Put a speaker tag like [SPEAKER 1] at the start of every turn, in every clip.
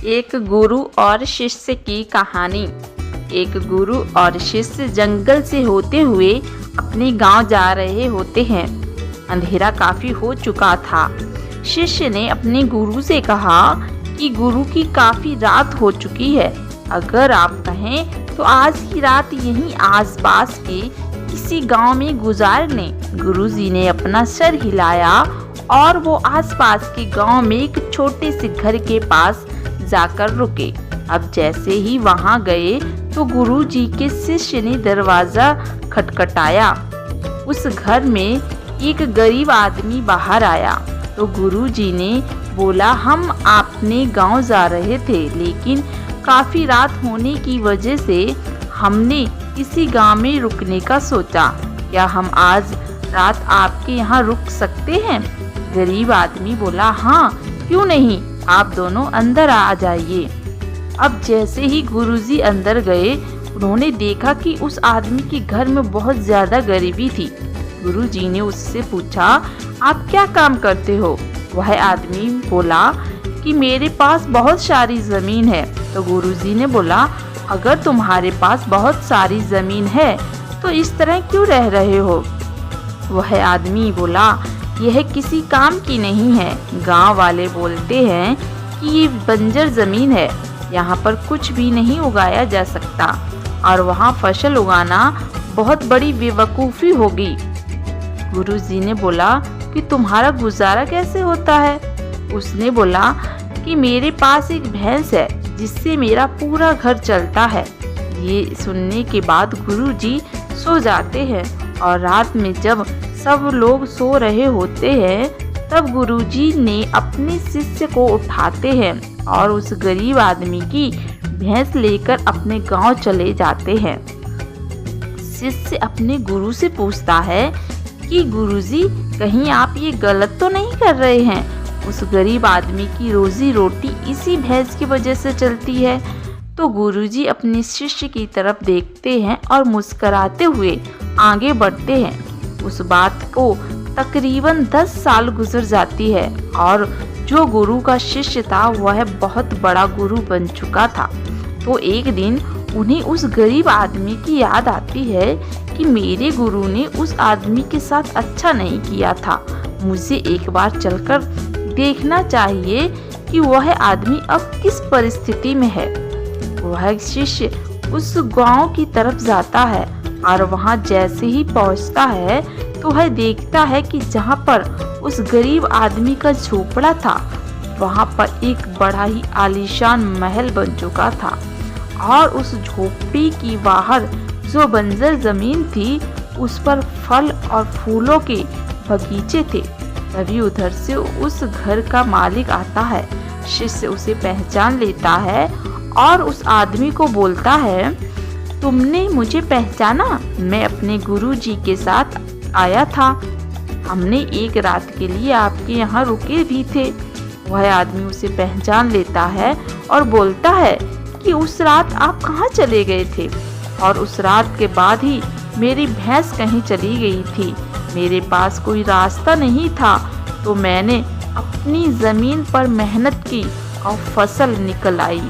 [SPEAKER 1] एक गुरु और शिष्य की कहानी। एक गुरु और शिष्य जंगल से होते हुए अपने गांव जा रहे होते हैं। अंधेरा काफी हो चुका था। शिष्य ने अपने गुरु से कहा कि गुरु की काफी रात हो चुकी है, अगर आप कहें तो आज की रात यहीं आसपास के किसी गांव में गुजार लें। गुरुजी ने अपना सर हिलाया और वो आसपास के गांव में एक छोटे से घर के पास जाकर रुके। अब जैसे ही वहां गए तो गुरुजी के शिष्य ने दरवाजा खटखटाया। उस घर में एक गरीब आदमी बाहर आया तो गुरुजी ने बोला, हम अपने गांव जा रहे थे, लेकिन काफी रात होने की वजह से हमने किसी गांव में रुकने का सोचा। क्या हम आज रात आपके यहाँ रुक सकते हैं? गरीब आदमी बोला, हाँ क्यों नहीं, आप दोनों अंदर आ जाइए। अब जैसे ही गुरुजी अंदर गए, उन्होंने देखा कि उस आदमी के घर में बहुत ज्यादा गरीबी थी। गुरुजी ने उससे पूछा, आप क्या काम करते हो? वह आदमी बोला कि मेरे पास बहुत सारी जमीन है। तो गुरुजी ने बोला, अगर तुम्हारे पास बहुत सारी जमीन है तो इस तरह क्यों रह रहे हो? वह आदमी बोला, यह किसी काम की नहीं है। गांव वाले बोलते हैं कि ये बंजर जमीन है, यहाँ पर कुछ भी नहीं उगाया जा सकता और वहाँ फसल उगाना बहुत बड़ी बेवकूफ़ी होगी। गुरुजी ने बोला कि तुम्हारा गुजारा कैसे होता है? उसने बोला कि मेरे पास एक भैंस है जिससे मेरा पूरा घर चलता है। ये सुनने के बाद गुरुजी सो जाते हैं और रात में जब सब लोग सो रहे होते हैं तब गुरुजी ने अपने शिष्य को उठाते हैं और उस गरीब आदमी की भैंस लेकर अपने गांव चले जाते हैं। शिष्य अपने गुरु से पूछता है कि गुरुजी, कहीं आप ये गलत तो नहीं कर रहे हैं? उस गरीब आदमी की रोजी रोटी इसी भैंस की वजह से चलती है। तो गुरुजी अपने शिष्य की तरफ देखते हैं और मुस्कुराते हुए आगे बढ़ते हैं। उस बात को तकरीबन 10 साल गुजर जाती है और जो गुरु का शिष्य था वह बहुत बड़ा गुरु बन चुका था। तो एक दिन उन्हें उस गरीब आदमी की याद आती है कि मेरे गुरु ने उस आदमी के साथ अच्छा नहीं किया था, मुझे एक बार चलकर देखना चाहिए कि वह आदमी अब किस परिस्थिति में है। वह शिष्य उस गांव की तरफ जाता है और वहां जैसे ही पहुंचता है तो वह देखता है कि जहां पर उस गरीब आदमी का झोपड़ा था वहां पर एक बड़ा ही आलीशान महल बन चुका था और उस झोपड़ी की बाहर जो बंजर जमीन थी उस पर फल और फूलों के बगीचे थे। तभी उधर से उस घर का मालिक आता है। शिष्य उसे पहचान लेता है और उस आदमी को बोलता है, तुमने मुझे पहचाना? मैं अपने गुरुजी के साथ आया था, हमने एक रात के लिए आपके यहाँ रुके भी थे। वह आदमी उसे पहचान लेता है और बोलता है कि उस रात आप कहाँ चले गए थे? और उस रात के बाद ही मेरी भैंस कहीं चली गई थी, मेरे पास कोई रास्ता नहीं था, तो मैंने अपनी ज़मीन पर मेहनत की और फसल निकल आई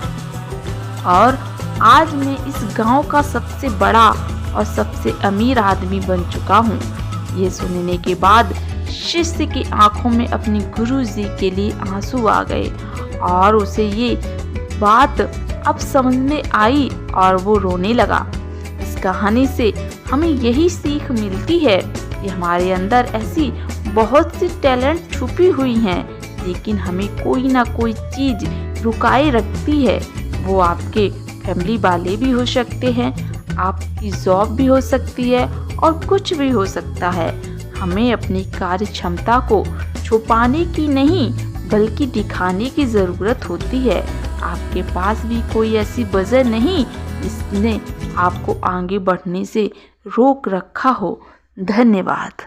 [SPEAKER 1] और आज मैं इस गांव का सबसे बड़ा और सबसे अमीर आदमी बन चुका हूँ। ये सुनने के बाद शिष्य की आंखों में अपने गुरुजी के लिए आंसू आ गए और उसे ये बात अब समझ में आई और वो रोने लगा। इस कहानी से हमें यही सीख मिलती है कि हमारे अंदर ऐसी बहुत सी टैलेंट छुपी हुई हैं, लेकिन हमें कोई ना कोई चीज़ रुकाए रखती है। वो आपके फैमिली वाले भी हो सकते हैं, आपकी जॉब भी हो सकती है और कुछ भी हो सकता है। हमें अपनी कार्य क्षमता को छुपाने की नहीं बल्कि दिखाने की ज़रूरत होती है। आपके पास भी कोई ऐसी वजह नहीं जिसने आपको आगे बढ़ने से रोक रखा हो। धन्यवाद।